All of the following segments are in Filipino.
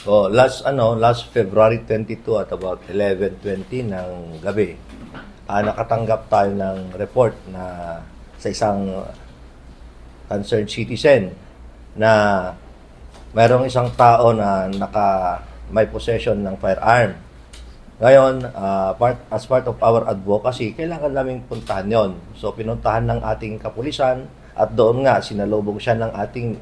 So last February 22 at about 11:20 ng gabi, nakatanggap tayo ng report na sa isang concerned citizen na mayroong isang tao na may possession ng firearm. Ngayon, as part of our advocacy, kailangan naming puntahan yon. So, pinuntahan ng ating kapulisan at doon nga, sinalubog siya ng ating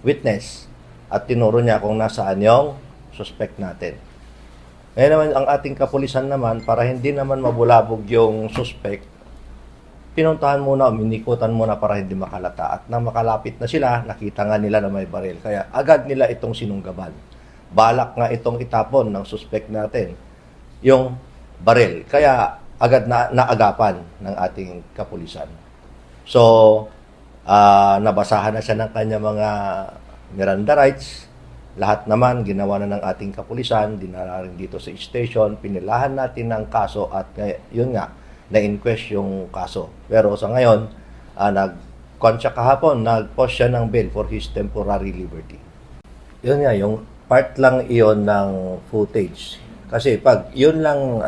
witness at tinuro niya kung nasaan yung suspect natin. Ngayon naman, ang ating kapulisan naman, para hindi naman mabulabog yung suspect, pinuntahan muna, minikutan muna para hindi makalata. At nang makalapit na sila, nakita nga nila na may baril. Kaya agad nila itong sinunggaban. Balak nga itong itapon ng suspect natin yung baril. Kaya agad na naagapan ng ating kapulisan. So, nabasahan na siya ng kanya mga Miranda rights. Lahat naman ginawa na ng ating kapulisan, dinala rin dito sa station, pinilahan natin ng kaso at yun nga, na-inquest yung kaso. Pero sa ngayon, nag-contract kahapon, nag-post siya ng bail for his temporary liberty. Yun nga, yung part lang iyon ng footage. Kasi pag yun lang,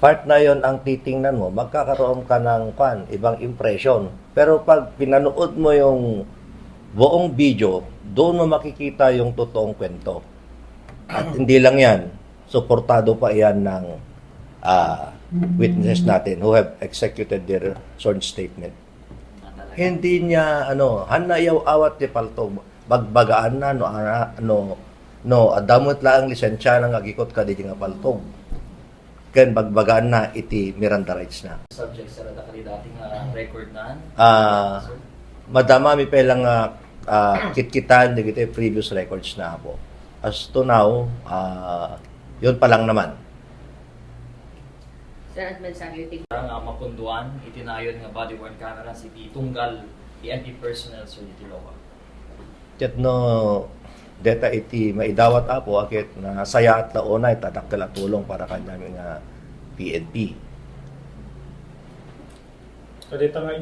part na yun ang titingnan mo, magkakaroon ka ng ibang impression. Pero pag pinanood mo yung buong video, doon mo makikita yung totoong kwento. At hindi lang yan, suportado pa yan ng witnesses natin who have executed their sworn statement. Hindi niya, hanayaw awat ni palto, bagbagaan na, adamot lang lisensya ng agikot ka di nga paltog. Ken bagbagaan na iti Miranda rights na. Subject sa dating record na? Madama mi pelang kitkitan di kita previous records na po. As to now, yun pa lang naman. Sir, at mensahe Parang mapunduan, itinayon nga body-worn camera si tunggal PNP personnel sa Tiloa. Ket no data iti maidawat apo akit na saya at launa itadakkel at tulong para kanyang PNP. So dito nga